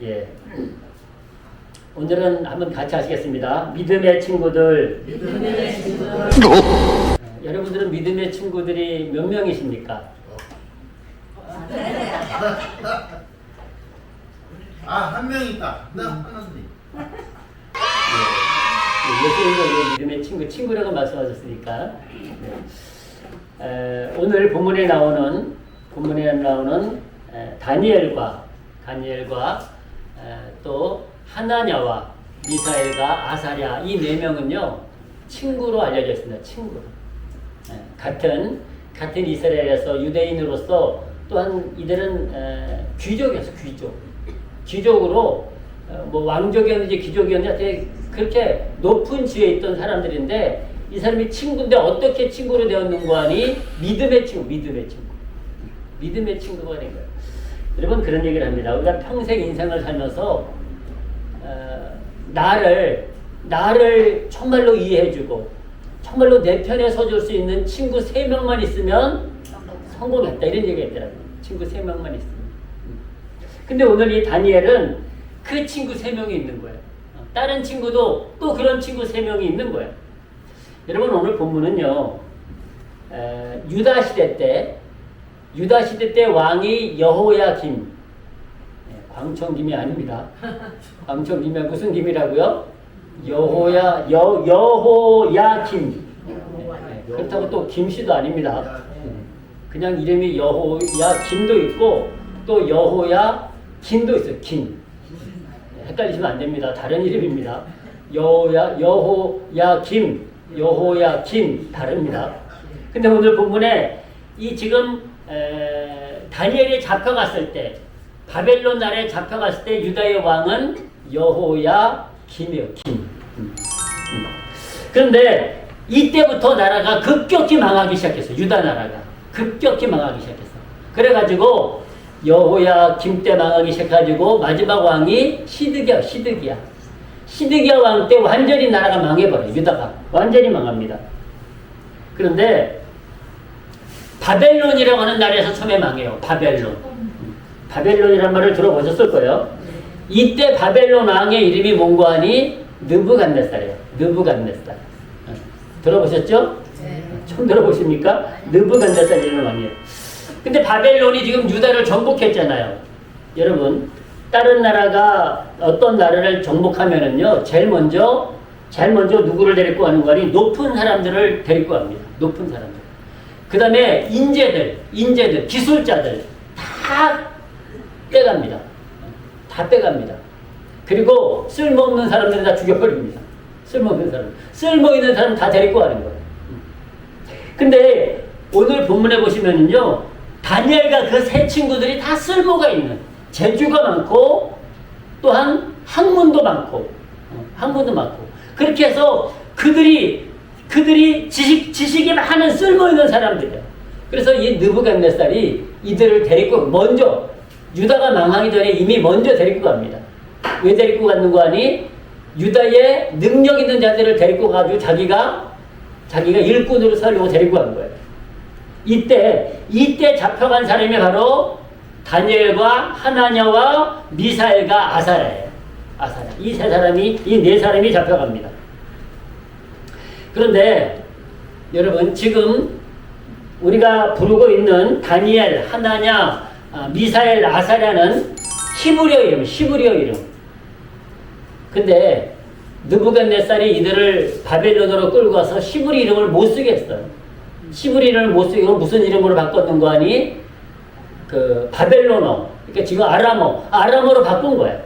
예. 오늘은 한번 같이 하시겠습니다. 믿음의 친구들. 믿음의 친구들. 여러분들은 믿음의 친구들이 몇 명이십니까? 한 명 있다. 나 하나님. 예수님도 믿음의 친구라고 말씀하셨으니까. 오늘 본문에 나오는 다니엘과 또 하나냐와 미사엘과 아사랴 이 네 명은요 친구로 알려져 있습니다. 친구. 같은 이스라엘에서 유대인으로서 또한 이들은 귀족이었어. 귀족으로 뭐 왕족이었는지 귀족이었는지 그렇게 높은 지위에 있던 사람들인데 이 사람이 친구인데 어떻게 친구로 되었는가 하니 믿음의 친구가 된 거예요. 여러분 그런 얘기를 합니다. 우리가 평생 인생을 살면서 나를 정말로 이해해주고 정말로 내 편에 서줄 수 있는 친구 3명만 있으면 성공했다 이런 얘기가 있더라고요. 친구 3명만 있으면. 근데 오늘 이 다니엘은 그 친구 3명이 있는 거예요. 다른 친구도 또 그런 친구 3명이 있는 거예요. 여러분 오늘 본문은요 유다 시대 때 왕이 여호야김, 광청김이 아닙니다. 광청김이 무슨 김이라고요? 여호야김. 그렇다고 또 김씨도 아닙니다. 그냥 이름이 여호야김도 있고 또 여호야김도 있어요. 김. 헷갈리시면 안 됩니다. 다른 이름입니다. 여호야김 다릅니다. 근데 오늘 본문에 이 지금 다니엘이 잡혀갔을 때 바벨론 나라에 잡혀갔을 때 유다의 왕은 여호야김이에요. 그런데 이때부터 나라가 급격히 망하기 시작했어요. 유다 나라가 급격히 망하기 시작했어. 그래가지고 여호야김 때 망하기 시작해가지고 마지막 왕이 시드기야 왕 때 완전히 나라가 망해버려요. 유다가 완전히 망합니다. 그런데 바벨론이라고 하는 나라에서 처음에 망해요. 바벨론이란 말을 들어보셨을 거예요. 이때 바벨론 왕의 이름이 뭔가 하니 느부갓네살이에요. 느부갓네살. 들어보셨죠? 네. 처음 들어보십니까? 느부갓네살이라는 왕이에요. 근데 바벨론이 지금 유다를 정복했잖아요. 여러분 다른 나라가 어떤 나라를 정복하면은요 제일 먼저 누구를 데리고 가는 거니 높은 사람들을 데리고 갑니다. 높은 사람들. 그 다음에 인재들, 기술자들 다 빼갑니다. 그리고 쓸모없는 사람들은 다 죽여버립니다. 쓸모 있는 사람 다 데리고 가는 거예요. 근데 오늘 본문에 보시면은요 다니엘과 그 세 친구들이 다 쓸모가 있는 재주가 많고 또한 학문도 많고 그렇게 해서 그들이 지식이 많은 쓸모 있는 사람들이에요. 그래서 이 느부갓네살이 이들을 데리고 먼저 유다가 망하기 전에 이미 먼저 데리고 갑니다. 왜 데리고 갔는가 하니 유다의 능력 있는 자들을 데리고 가지고 자기가 일꾼으로 살려고 데리고 간 거예요. 이때 잡혀간 사람이 바로 다니엘과 하나냐와 미사엘과 아사랴예요. 이 네 사람이 잡혀갑니다. 그런데 여러분 지금 우리가 부르고 있는 다니엘, 하나냐, 미사엘, 아사랴는 히브리어 이름. 근데 느부갓네살이 이들을 바벨론으로 끌고 와서 히브리 이름을 못 쓰게 했어요. 히브리 이름을 못 쓰게 무슨 이름으로 바꿨는가 하니 그 바벨론어, 그러니까 지금 아람어로 바꾼 거예요.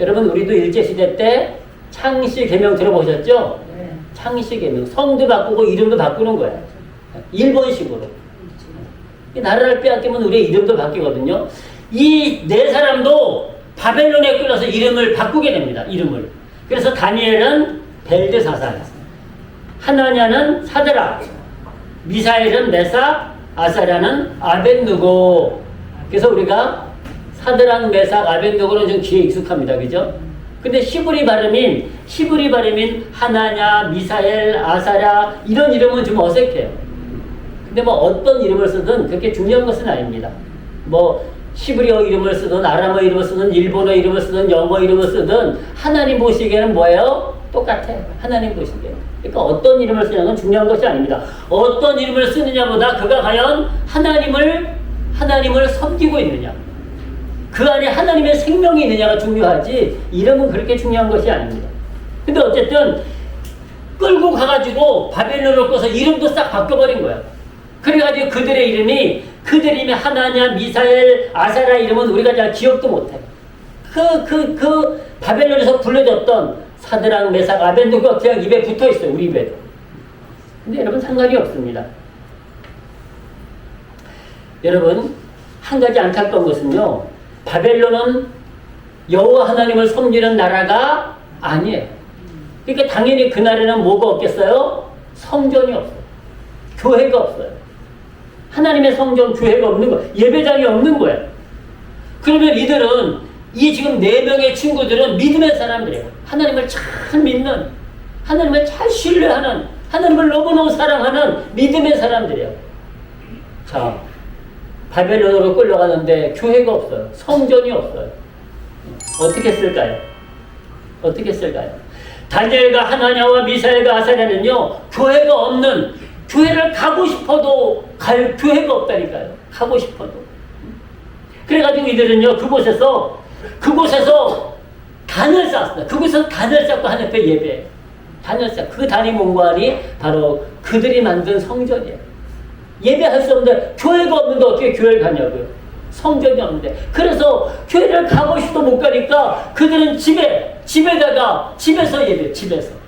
여러분 우리도 일제시대 때 창씨 계명 들어보셨죠? 네. 창씨 계명 성도 바꾸고 이름도 바꾸는 거예요. 일본식으로. 나라를 빼앗기면 우리의 이름도 바뀌거든요. 이 네 사람도 바벨론에 끌려서 이름을 바꾸게 됩니다. 그래서 다니엘은 벨드사살, 하나냐는 사드락, 미사엘은 메삭, 아사랴는 아벳느고. 그래서 우리가 사드락, 메삭, 아벳느고는 좀 귀에 익숙합니다. 그죠? 근데 히브리 발음인 하나냐, 미사엘, 아사랴 이런 이름은 좀 어색해요. 근데 뭐 어떤 이름을 쓰든 그렇게 중요한 것은 아닙니다. 뭐 시브리어 이름을 쓰든 아람어 이름을 쓰든 일본어 이름을 쓰든 영어 이름을 쓰든 하나님 보시기에는 뭐예요? 똑같아요. 하나님 보시기에. 그러니까 어떤 이름을 쓰냐는 중요한 것이 아닙니다. 어떤 이름을 쓰느냐보다 그가 과연 하나님을 섬기고 있느냐, 그 안에 하나님의 생명이 있느냐가 중요하지 이름은 그렇게 중요한 것이 아닙니다. 근데 어쨌든 끌고 가가지고 바벨론을 꿔서 이름도 싹 바꿔버린 거야. 그래가지고 그들의 이름이 하나냐, 미사엘, 아사라 이름은 우리가 잘 기억도 못해. 그 바벨론에서 불려졌던 사드락, 메삭, 아벤누고가 그냥 입에 붙어 있어요. 우리 입에도. 근데 여러분 상관이 없습니다. 여러분 한 가지 안타까운 것은요, 바벨론은 여호와 하나님을 섬기는 나라가 아니에요. 그러니까 당연히 그날에는 뭐가 없겠어요? 성전이 없어요. 교회가 없어요. 하나님의 성전, 교회가 없는 거예요. 예배당이 없는 거예요. 그러면 이들은, 이 지금 4명의 친구들은 믿음의 사람들이에요. 하나님을 잘 믿는, 하나님을 잘 신뢰하는, 하나님을 너무너무 사랑하는 믿음의 사람들이에요. 자, 바벨론으로 끌려가는데 교회가 없어요. 성전이 없어요. 어떻게 쓸까요? 어떻게 쓸까요? 다니엘과 하나냐와 미사엘과 아사랴는요, 교회가 없는, 교회를 가고 싶어도 갈 교회가 없다니까요. 가고 싶어도. 그래가지고 이들은요, 그곳에서 단을 쌓았어요. 그곳에서 단을 쌓고 하나님 앞에 예배해요. 단을 쌓고, 그 단이 뭔가니 바로 그들이 만든 성전이에요. 예배할 수 없는데, 교회가 없는데 어떻게 교회를 가냐고요. 성전이 없는데. 그래서 교회를 가고 싶어도 못 가니까 그들은 집에서 예배해요. 집에서.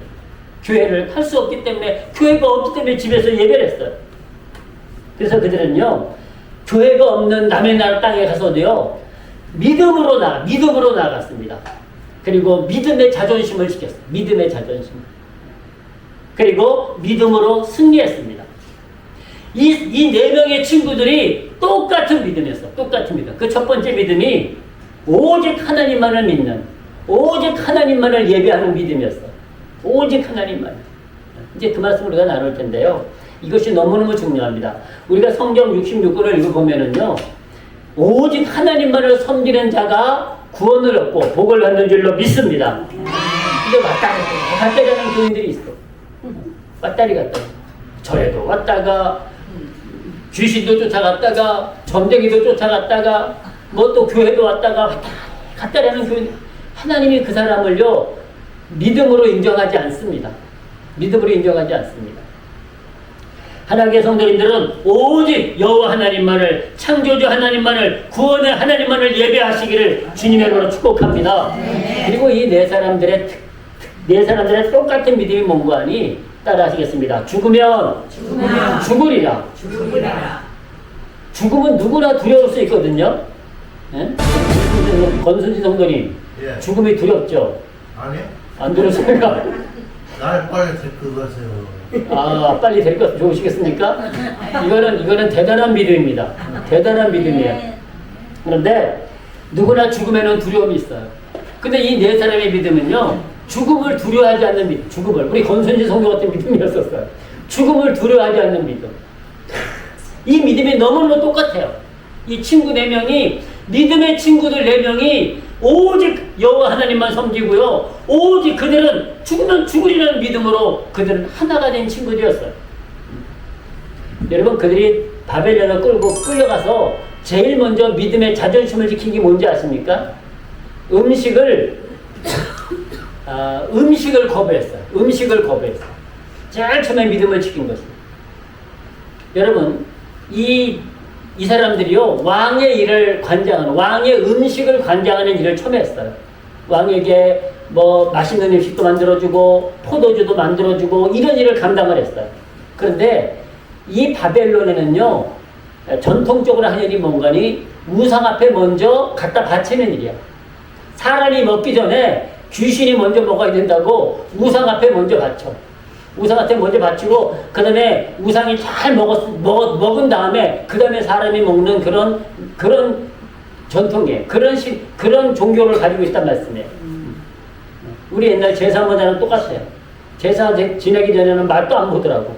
교회를 할 수 없기 때문에, 교회가 없기 때문에 집에서 예배를 했어요. 그래서 그들은요, 교회가 없는 남의 나라 땅에 가서도요, 믿음으로 나갔습니다. 그리고 믿음의 자존심을 지켰어요. 믿음의 자존심. 그리고 믿음으로 승리했습니다. 이 4명의 친구들이 똑같은 믿음이었어. 똑같은 믿음. 그 첫 번째 믿음이 오직 하나님만을 믿는, 오직 하나님만을 예배하는 믿음이었어. 오직 하나님만. 이제 그 말씀 우리가 나눌 텐데요. 이것이 너무너무 중요합니다. 우리가 성경 66권을 읽어보면은요, 오직 하나님만을 섬기는 자가 구원을 얻고 복을 받는 줄로 믿습니다. 이게 왔다 가는 교인들이 있어. 왔다리 갔다. 절에도 왔다가, 귀신도 쫓아갔다가, 점쟁이도 쫓아갔다가, 뭐 또 교회도 왔다가 갔다 가는 교인. 하나님이 그 사람을요, 믿음으로 인정하지 않습니다. 믿음으로 인정하지 않습니다. 하나님의 성도님들은 오직 여호와 하나님만을, 창조주 하나님만을, 구원의 하나님만을 예배하시기를 주님의 이름으로 축복합니다. 그리고 이 4사람들의 똑같은 믿음이 뭔가 하니 따라 하시겠습니다. 죽으면 죽으리라. 죽음은 누구나 두려울 수 있거든요. 예? 권순지 성도님, 예. 죽음이 두렵죠? 아니요? 안 두렵습니까? 날 빨리 데리고 가세요. 아, 빨리 될 것 좋으시겠습니까? 이거는 대단한 믿음입니다. 대단한 믿음이에요. 그런데 누구나 죽음에는 두려움이 있어요. 근데 이 4사람의 믿음은요, 죽음을 두려워하지 않는 믿음. 죽음을, 우리 권순지 성도 같은 믿음이었었어요. 죽음을 두려워하지 않는 믿음. 이 믿음이 너무너무 똑같아요. 이 친구 4명이, 믿음의 친구들 4명이 오직 여호와 하나님만 섬기고요, 오직 그들은 죽으면 죽으리라는 믿음으로 그들은 하나가 된 친구들이었어요. 여러분, 그들이 바벨론을 끌려가서 제일 먼저 믿음의 자존심을 지킨 게 뭔지 아십니까? 음식을 거부했어요. 음식을 거부했어요. 제일 처음에 믿음을 지킨 것입니다. 여러분, 이 사람들이요, 왕의 일을 관장하는, 왕의 음식을 관장하는 일을 처음 했어요. 왕에게 뭐 맛있는 음식도 만들어주고 포도주도 만들어주고 이런 일을 감당을 했어요. 그런데 이 바벨론에는요, 전통적으로 하는 일이 뭔가니 우상 앞에 먼저 갖다 바치는 일이야. 사람이 먹기 전에 귀신이 먼저 먹어야 된다고 우상 앞에 먼저 바쳐. 우상 앞에 먼저 바치고, 그 다음에 우상이 잘 먹은 다음에, 그 다음에 사람이 먹는 그런 전통이에요. 그런 종교를 가지고 있단 말씀이에요. 우리 옛날 제사문화는 똑같아요. 제사 지내기 전에는 맛도 안 보더라고.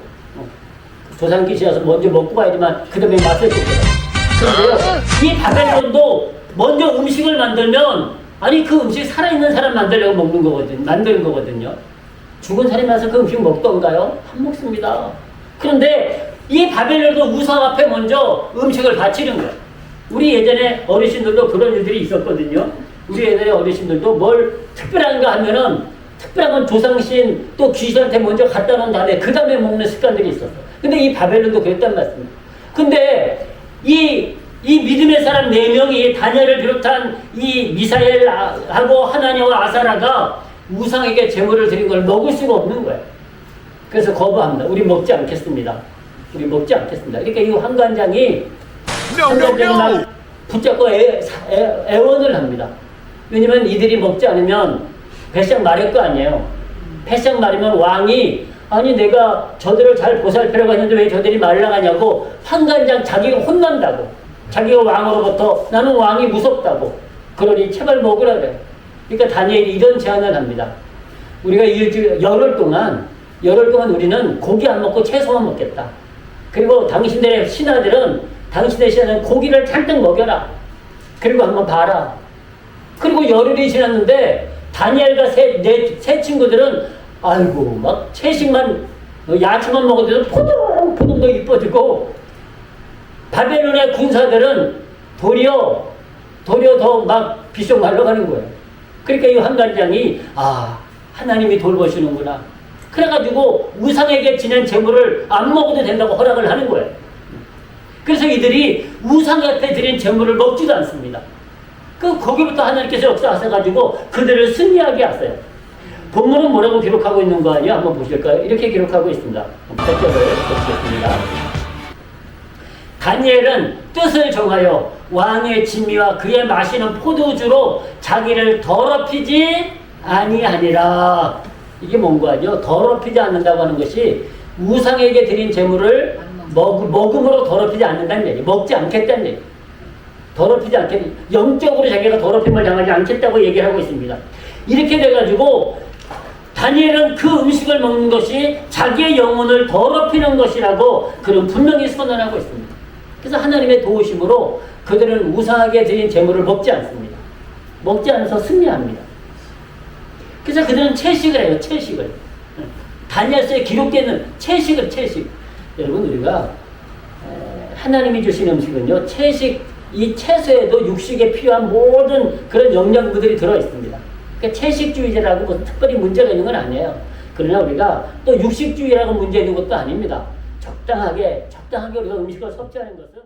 조상기 지어서 먼저 먹고 가야지만, 그 다음에 맛을 보더라고. 그런데요, 이 바벨론도 먼저 음식을 만들면 아니 그 음식 살아있는 사람 만들려고 만드는 거거든요. 죽은 사람이 와서 그 음식 먹던가요? 안 먹습니다. 그런데 이 바벨론도 우상 앞에 먼저 음식을 바치는 거예요. 우리 예전에 어르신들도 그런 일들이 있었거든요. 우리 예전에 어르신들도 뭘 특별한가 하면은 특별한 건 조상신 또 귀신한테 먼저 갖다 놓은 다음에 그 다음에 먹는 습관들이 있었어요. 근데 이 바벨론도 그랬단 말씀이에요. 근데 이 믿음의 사람 4명이 다니엘을 비롯한 이 미사엘하고 하나냐와 아사라가 우상에게 제물을 드린 걸 먹을 수가 없는 거예요. 그래서 거부합니다. 우리 먹지 않겠습니다. 우리 먹지 않겠습니다. 그러니까 이 환관장이 막 붙잡고 애원을 합니다. 왜냐면 이들이 먹지 않으면 배상 말할 거 아니에요. 배상 말이면 왕이 아니 내가 저들을 잘 보살피려고 했는데 왜 저들이 말라가냐고 환관장 자기가 혼난다고. 자기가 왕으로부터 나는 왕이 무섭다고. 그러니 제발 먹으라 그래. 그러니까 다니엘이 이런 제안을 합니다. 우리가 열흘 동안 우리는 고기 안 먹고 채소만 먹겠다. 그리고 당신들의 신하들은 고기를 잔뜩 먹여라. 그리고 한번 봐라. 그리고 열흘이 지났는데 다니엘과 세 친구들은 아이고 막 채식만 야채만 먹어도 포동포동 더 이뻐지고 바벨론의 군사들은 도리어 더 막 비속 말라가는 거예요. 그러니까 이 환관장이 하나님이 돌보시는구나. 그래가지고 우상에게 지낸 제물을 안 먹어도 된다고 허락을 하는 거예요. 그래서 이들이 우상한테 드린 제물을 먹지도 않습니다. 거기부터 하나님께서 역사하셔가지고 그들을 승리하게 하세요. 본문은 뭐라고 기록하고 있는 거 아니에요? 한번 보실까요? 이렇게 기록하고 있습니다. 100절을 보시겠습니다. 다니엘은 뜻을 정하여 왕의 진미와 그의 마시는 포도주로 자기를 더럽히지 아니하니라. 이게 뭔가 아니요? 더럽히지 않는다고 하는 것이 우상에게 드린 제물을 먹음으로 더럽히지 않는다는 얘기, 먹지 않겠다는 얘기. 더럽히지 않겠다. 영적으로 자기가 더럽힘을 당하지 않겠다고 얘기를 하고 있습니다. 이렇게 돼가지고 다니엘은 그 음식을 먹는 것이 자기의 영혼을 더럽히는 것이라고 그는 분명히 선언하고 있습니다. 그래서 하나님의 도우심으로 그들은 우상에게 드린 제물을 먹지 않습니다. 먹지 않아서 승리합니다. 그래서 그들은 채식을 해요. 채식을. 다니엘서에 기록되는 채식. 여러분 우리가 하나님이 주신 음식은요. 이 채소에도 육식에 필요한 모든 그런 영양분들이 들어있습니다. 그러니까 채식주의자라고 뭐 특별히 문제가 있는 건 아니에요. 그러나 우리가 또 육식주의라고 문제 있는 것도 아닙니다. 적당하게 우리가 음식을 섭취하는 것은